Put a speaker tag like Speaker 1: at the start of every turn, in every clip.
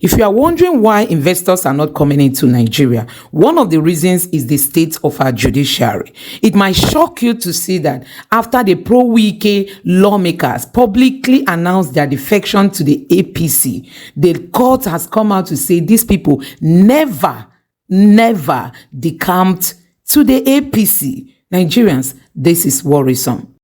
Speaker 1: If you are wondering why investors are not coming into Nigeria, one of the reasons is the state of our judiciary. It might shock you to see that after the pro-Wike lawmakers publicly announced their defection to the APC, the court has come out to say these people never decamped to the APC. Nigerians, this is worrisome.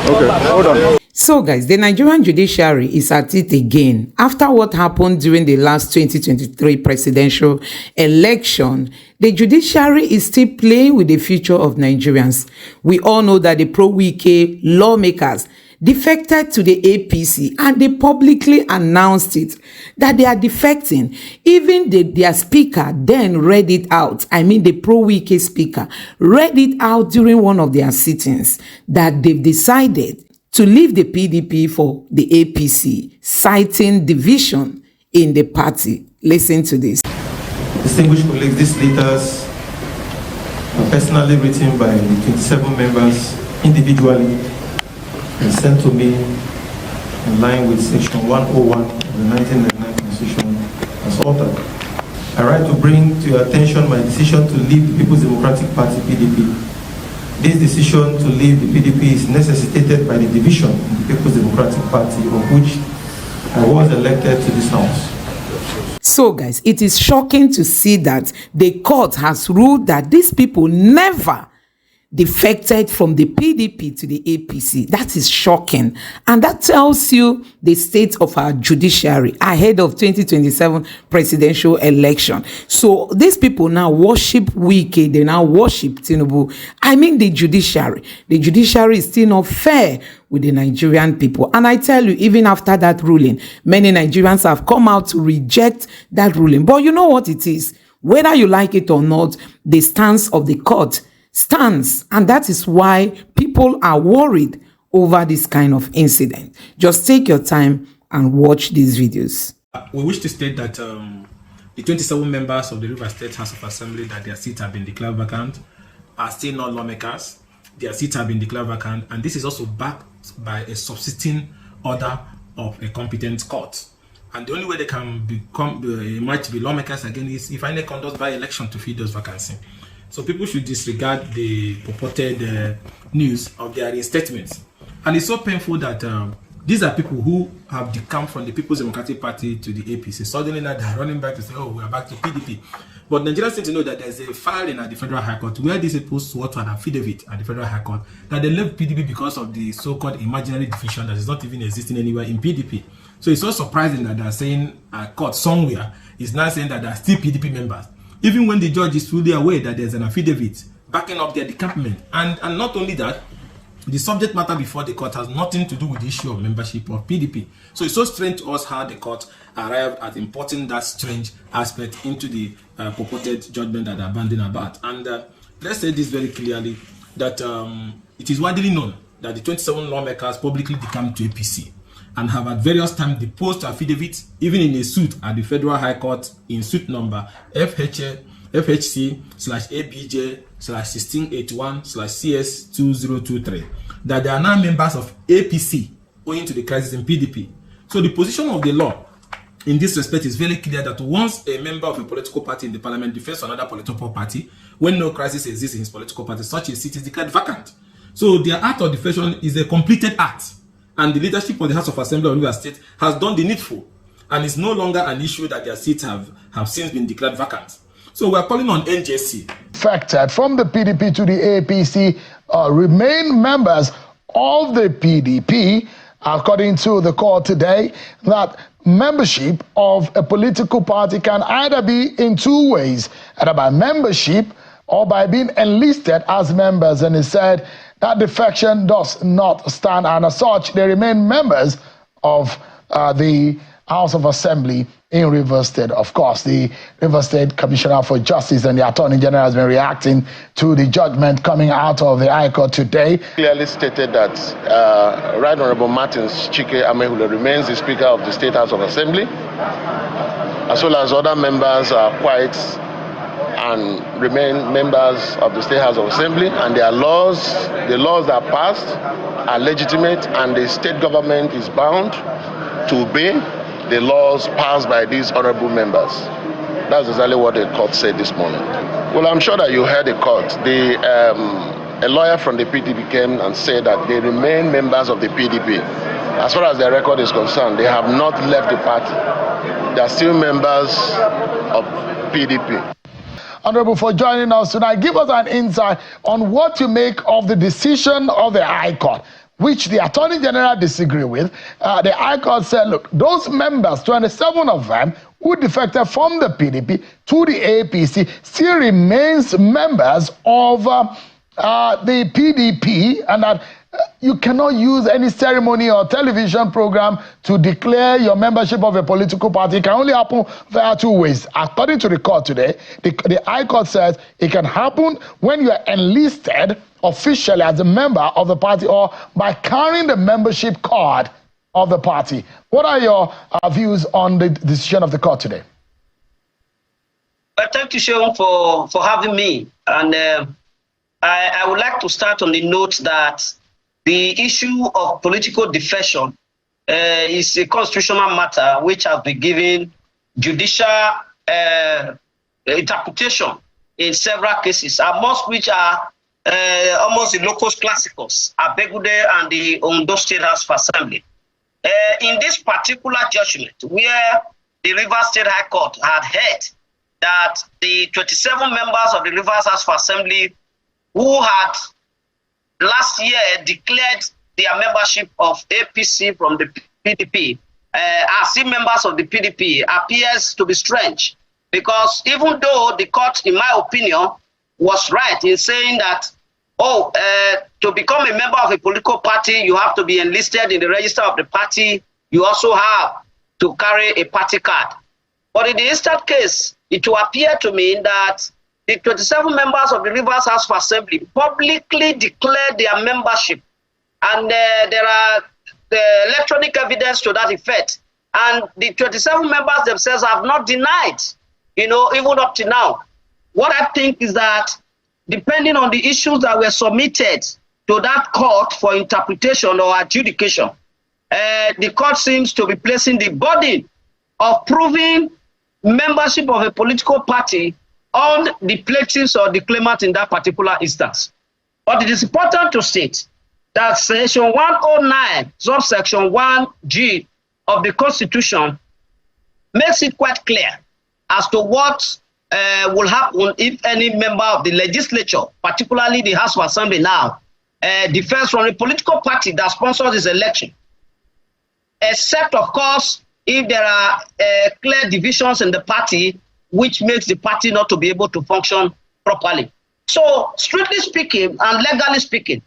Speaker 2: Okay, hold on.
Speaker 1: So guys, the Nigerian Judiciary is at it again. After what happened during the last 2023 presidential election, the judiciary is still playing with the future of Nigerians. We all know that the pro-Wike lawmakers defected to the APC and they publicly announced it, that they are defecting. Even their speaker then read it out. I mean, the pro-Wike speaker read it out during one of their sittings that they've decided to leave the PDP for the APC, citing division in the party. Listen to this.
Speaker 3: Distinguished colleagues, these letters are personally written by the 27 members individually and sent to me in line with Section 101 of the 1999 Constitution as altered. I write to bring to your attention my decision to leave the People's Democratic Party, PDP. This decision to leave the PDP is necessitated by the division in the People's Democratic Party, of which I was elected to this house.
Speaker 1: So guys, it is shocking to see that the court has ruled that these people never defected from the PDP to the APC. That is shocking. And that tells you the state of our judiciary ahead of 2027 presidential election. So these people now worship Wike, they now worship Tinubu. I mean the judiciary. The judiciary is still not fair with the Nigerian people. And I tell you, even after that ruling, many Nigerians have come out to reject that ruling. But you know what it is? Whether you like it or not, the stance of the court stands, and that is why people are worried over this kind of incident. Just take your time and watch these videos.
Speaker 4: We wish to state that the 27 members of the Rivers State House of Assembly that their seats have been declared vacant are still not lawmakers. Their seats have been declared vacant, and this is also backed by a subsisting order of a competent court. And the only way they can emerge to be lawmakers again is if INEC conducts by election to fill those vacancies. So people should disregard the purported news of their reinstatements. And it's so painful that these are people who have decamped from the People's Democratic Party to the APC. Suddenly now they're running back to say, oh, we are back to PDP. But Nigerians need to know that there's a filing at the Federal High Court where these people swore to an affidavit at the Federal High Court that they left PDP because of the so-called imaginary division that is not even existing anywhere in PDP. So it's so surprising that they're saying a court somewhere is now saying that they're still PDP members, even when the judge is fully aware that there's an affidavit backing up their decampment. And not only that, the subject matter before the court has nothing to do with the issue of membership of PDP. So it's so strange to us how the court arrived at importing that strange aspect into the purported judgment that they're banding about. And let's say this very clearly, that it is widely known that the 27 lawmakers publicly decamped to APC and have at various times deposed affidavits, even in a suit at the Federal High Court in suit number FHC/ABJ/1681/CS2023, that they are now members of APC owing to the crisis in PDP. So the position of the law in this respect is very clear that once a member of a political party in the parliament defends another political party, when no crisis exists in his political party, such a seat is declared vacant. So their act of defection is a completed act. And the leadership of the House of Assembly of Rivers State has done the needful, and it's no longer an issue that their seats have since been declared vacant. So we're calling on NJC.
Speaker 2: Defected from the PDP to the APC remain members of the PDP, according to the court today, that membership of a political party can either be in two ways, either by membership or by being enlisted as members. And it said that defection does not stand, and as such, they remain members of the House of Assembly in Rivers State. Of course, the Rivers State Commissioner for Justice and the Attorney General has been reacting to the judgment coming out of the High Court today.
Speaker 5: Clearly stated that Right Honorable Martins Chike Amehule remains the Speaker of the State House of Assembly, as well as other members are quite and remain members of the State House of Assembly, and their laws, the laws that are passed are legitimate, and the state government is bound to obey the laws passed by these honorable members. That's exactly what the court said this morning. Well, I'm sure that you heard the court. A lawyer from the PDP came and said that they remain members of the PDP. As far as their record is concerned, they have not left the party. They are still members of PDP.
Speaker 2: Honorable, for joining us tonight, give us an insight on what you make of the decision of the High Court, which the Attorney General disagree with. The High Court said, look, those members, 27 of them, who defected from the PDP to the APC, still remains members of the PDP, and that you cannot use any ceremony or television program to declare your membership of a political party. It can only happen via two ways. According to the court today, the High Court says it can happen when you are enlisted officially as a member of the party or by carrying the membership card of the party. What are your views on the decision of the court today?
Speaker 6: Well, thank you, Sean, for having me. And I would like to start on the note that the issue of political defection is a constitutional matter which has been given judicial interpretation in several cases, amongst which are almost the locus classicus, Abegude and the Ondo State House of Assembly. In this particular judgment, where the Rivers State High Court had heard that the 27 members of the Rivers House of Assembly who had last year declared their membership of APC from the PDP as still members of the PDP appears to be strange, because even though the court, in my opinion, was right in saying that, to become a member of a political party, you have to be enlisted in the register of the party. You also have to carry a party card. But in the instant case, it will appear to me that the 27 members of the Rivers House of Assembly publicly declared their membership, and there are electronic evidence to that effect. And the 27 members themselves have not denied, even up to now. What I think is that depending on the issues that were submitted to that court for interpretation or adjudication, the court seems to be placing the burden of proving membership of a political party on the plaintiffs or the claimant in that particular instance. But it is important to state that Section 109, subsection 1G of the Constitution makes it quite clear as to what will happen if any member of the legislature, particularly the House of Assembly now, defers from a political party that sponsors this election, except, of course, if there are clear divisions in the party which makes the party not to be able to function properly. So, strictly speaking and legally speaking,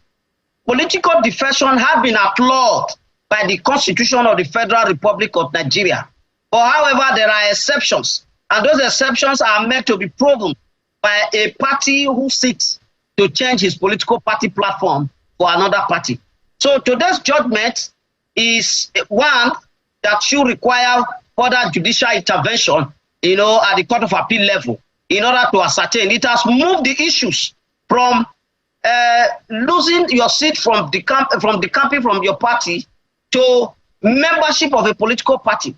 Speaker 6: political defection has been outlawed by the Constitution of the Federal Republic of Nigeria. But however, there are exceptions, and those exceptions are meant to be proven by a party who seeks to change his political party platform for another party. So today's judgment is one that should require further judicial intervention, at the Court of Appeal level, in order to ascertain. It has moved the issues from losing your seat from decamping from your party to membership of a political party.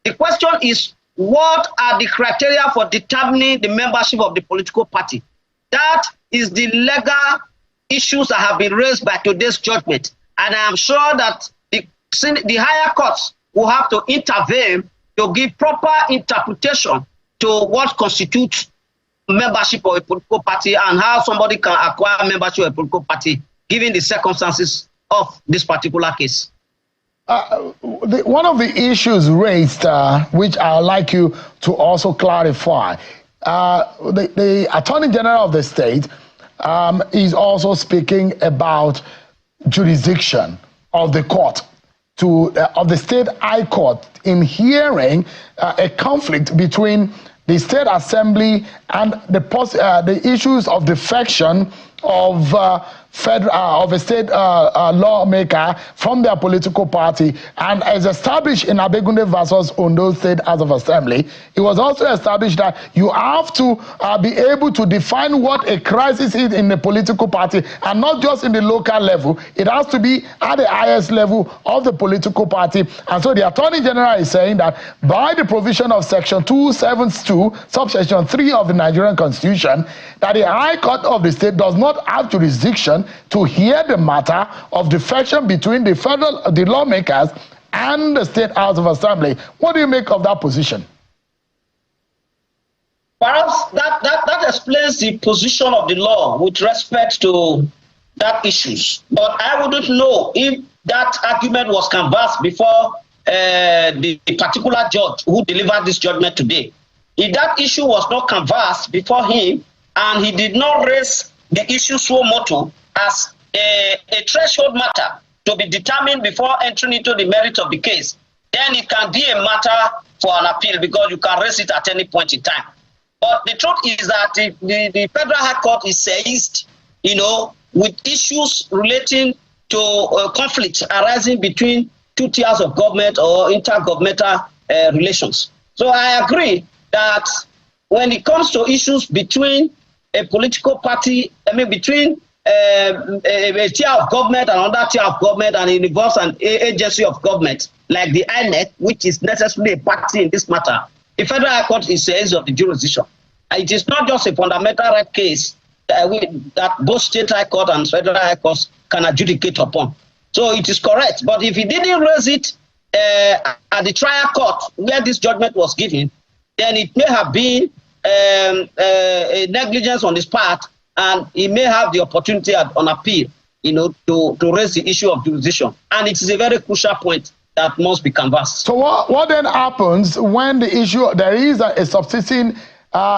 Speaker 6: The question is, what are the criteria for determining the membership of the political party? That is the legal issues that have been raised by today's judgment. And I am sure that the higher courts will have to intervene to give proper interpretation to what constitutes membership of a political party and how somebody can acquire membership of a political party given the circumstances of this particular case.
Speaker 2: One of the issues raised, which I'd like you to also clarify, the Attorney General of the state is also speaking about jurisdiction of the court of the state high court in hearing a conflict between the state assembly and the issues of defection of of a state lawmaker from their political party, and as established in Abegunde versus Ondo State House of Assembly, it was also established that you have to be able to define what a crisis is in the political party, and not just in the local level. It has to be at the highest level of the political party. And so the Attorney General is saying that by the provision of Section 272, subsection 3 of the Nigerian Constitution, that the High Court of the state does not have jurisdiction to hear the matter of defection between the lawmakers and the State House of Assembly. What do you make of that position?
Speaker 6: Perhaps that explains the position of the law with respect to that issues. But I wouldn't know if that argument was canvassed before the particular judge who delivered this judgment today. If that issue was not canvassed before him, and he did not raise the issue suo motu as a threshold matter to be determined before entering into the merit of the case, then it can be a matter for an appeal, because you can raise it at any point in time. But the truth is that the Federal High Court is seized, with issues relating to conflicts arising between two tiers of government or intergovernmental relations. So I agree that when it comes to issues between a political party, between a tier of government and another tier of government, and it involves an agency of government like the INEC, which is necessarily a party in this matter, the Federal High Court is seized of the jurisdiction. It is not just a fundamental right case that both State High Court and Federal High Courts can adjudicate upon. So it is correct. But if he didn't raise it at the trial court where this judgment was given, then it may have been a negligence on his part, and he may have the opportunity on appeal, to raise the issue of jurisdiction. And it is a very crucial point that must be canvassed. So
Speaker 2: what then happens when there is a subsisting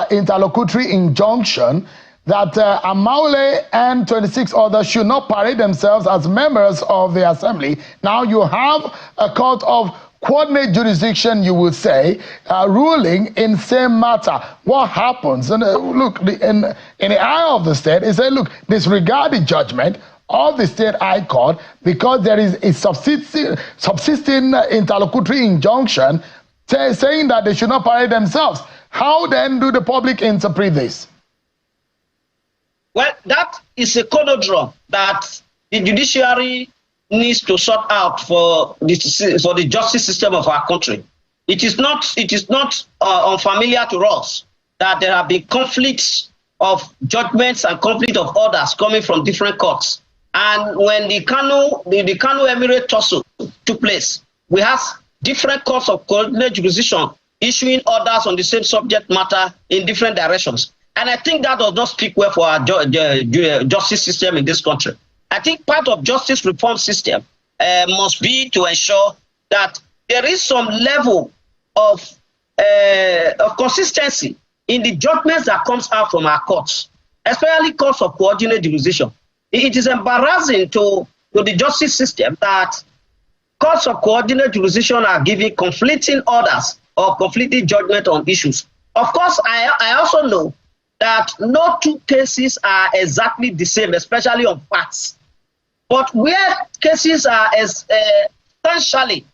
Speaker 2: interlocutory injunction that Amaule and 26 others should not parade themselves as members of the assembly? Now you have a court of coordinate jurisdiction, you would say, ruling in same matter. What happens? And look, in the eye of the state, it said, look, disregard the judgment of the State High Court because there is a subsisting interlocutory injunction saying that they should not parade themselves. How then do the public interpret this?
Speaker 6: Well, that is a conundrum that the judiciary needs to sort out for the justice system of our country. It is not unfamiliar to us that there have been conflicts of judgments and conflict of orders coming from different courts. And when the Kano Emirate tussle took place, we have different courts of coordinate jurisdiction issuing orders on the same subject matter in different directions. And I think that does not speak well for our justice system in this country. I think part of justice reform system must be to ensure that there is some level of consistency in the judgments that comes out from our courts, especially courts of coordinate jurisdiction. It is embarrassing to the justice system that courts of coordinate jurisdiction are giving conflicting orders or conflicting judgment on issues. Of course, I also know that no two cases are exactly the same, especially on facts. But where cases are essentially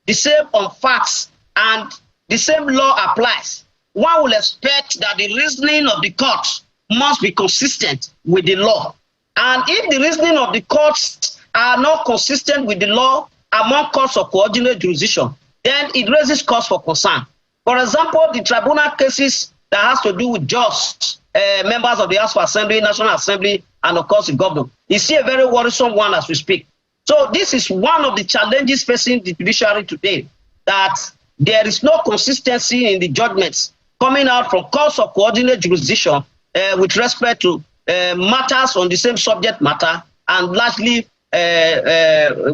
Speaker 6: the same on facts and the same law applies, one will expect that the reasoning of the courts must be consistent with the law. And if the reasoning of the courts are not consistent with the law among courts of coordinate jurisdiction, then it raises cause for concern. For example, the tribunal cases that has to do with judges, members of the House of Assembly, National Assembly, and of course the governor. You see a very worrisome one as we speak. So this is one of the challenges facing the judiciary today, that there is no consistency in the judgments coming out from courts of coordinate jurisdiction with respect to matters on the same subject matter and largely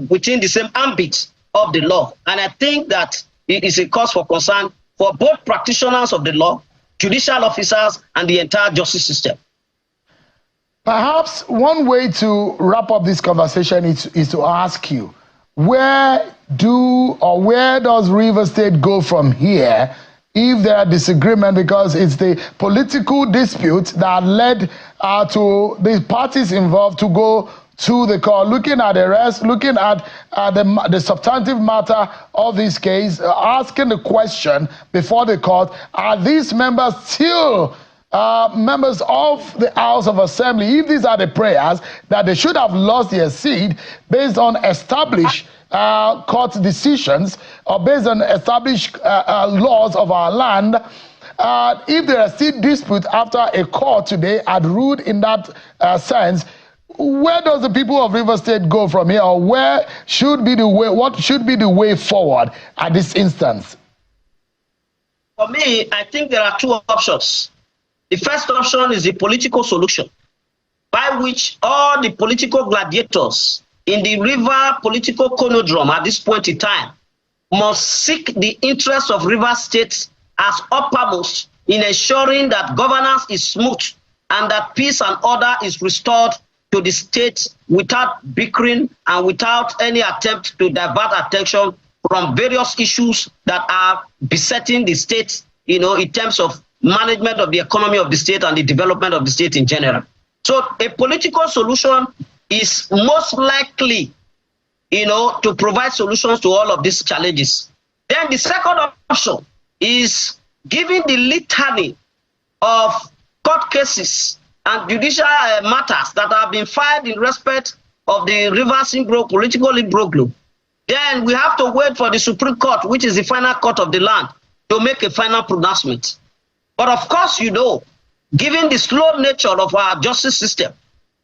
Speaker 6: within the same ambit of the law. And I think that it is a cause for concern for both practitioners of the law, judicial officers, and the entire justice system.
Speaker 2: Perhaps one way to wrap up this conversation is to ask you, where does Rivers State go from here if there are disagreement, because it's the political dispute that led to the parties involved to go to the court, looking at the rest, looking at the substantive matter of this case, asking the question before the court, are these members still members of the House of Assembly? If these are the prayers that they should have lost their seat based on established court decisions or based on established laws of our land, if there are still disputes after a court today had ruled in that sense, where does the people of Rivers State go from here, or where should be the way? What should be the way forward at this instance?
Speaker 6: For me, I think there are two options. The first option is the political solution, by which all the political gladiators in the river political conundrum at this point in time must seek the interests of Rivers State as uppermost in ensuring that governance is smooth and that peace and order is restored to the state without bickering and without any attempt to divert attention from various issues that are besetting the state, in terms of management of the economy of the state and the development of the state in general. So a political solution is most likely, to provide solutions to all of these challenges. Then the second option is, given the litany of court cases and judicial matters that have been filed in respect of the Rivers political imbroglio, then we have to wait for the Supreme Court, which is the final court of the land, to make a final pronouncement. But of course, given the slow nature of our justice system,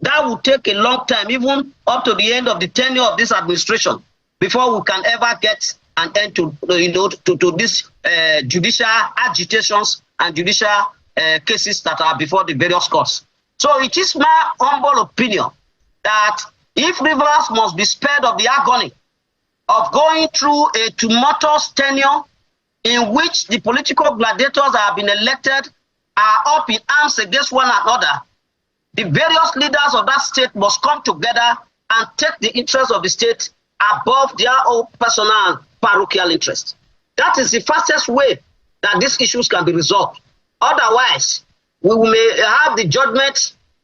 Speaker 6: that will take a long time, even up to the end of the tenure of this administration, before we can ever get an end to these judicial agitations and judicial cases that are before the various courts. So it is my humble opinion that if Rivers must be spared of the agony of going through a tumultuous tenure in which the political gladiators that have been elected are up in arms against one another, the various leaders of that state must come together and take the interests of the state above their own personal and parochial interests. That is the fastest way that these issues can be resolved. Otherwise, we may have the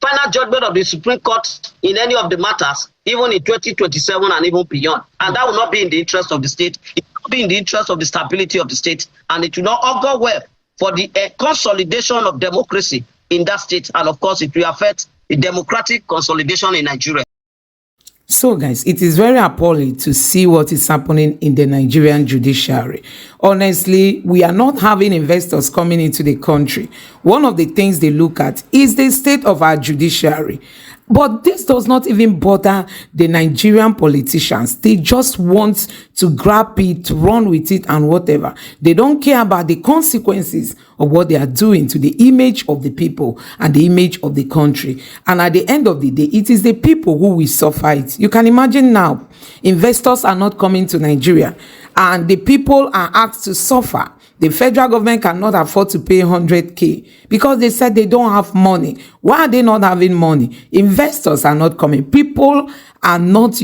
Speaker 6: final judgment of the Supreme Court in any of the matters, even in 2027 and even beyond. And that will not be in the interest of the state. It will be in the interest of the stability of the state. And it will not augur well for the consolidation of democracy in that state. And of course, it will affect the democratic consolidation in Nigeria.
Speaker 1: So guys, it is very appalling to see what is happening in the Nigerian judiciary. Honestly, we are not having investors coming into the country. One of the things they look at is the state of our judiciary. But this does not even bother the Nigerian politicians. They just want to grab it, run with it and whatever. They don't care about the consequences of what they are doing to the image of the people and the image of the country. And at the end of the day, it is the people who will suffer it. You can imagine now, investors are not coming to Nigeria and the people are asked to suffer. The federal government cannot afford to pay 100K because they said they don't have money. Why are they not having money? Investors are not coming. People are not,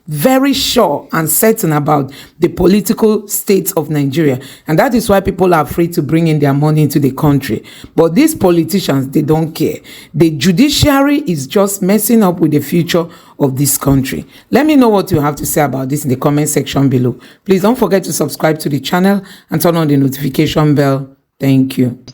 Speaker 1: very sure and certain about the political state of Nigeria. And that is why people are afraid to bring in their money into the country. But these politicians, they don't care. The judiciary is just messing up with the future of this country. Let me know what you have to say about this in the comment section below. Please don't forget to subscribe to the channel and turn on the notification bell. Thank you.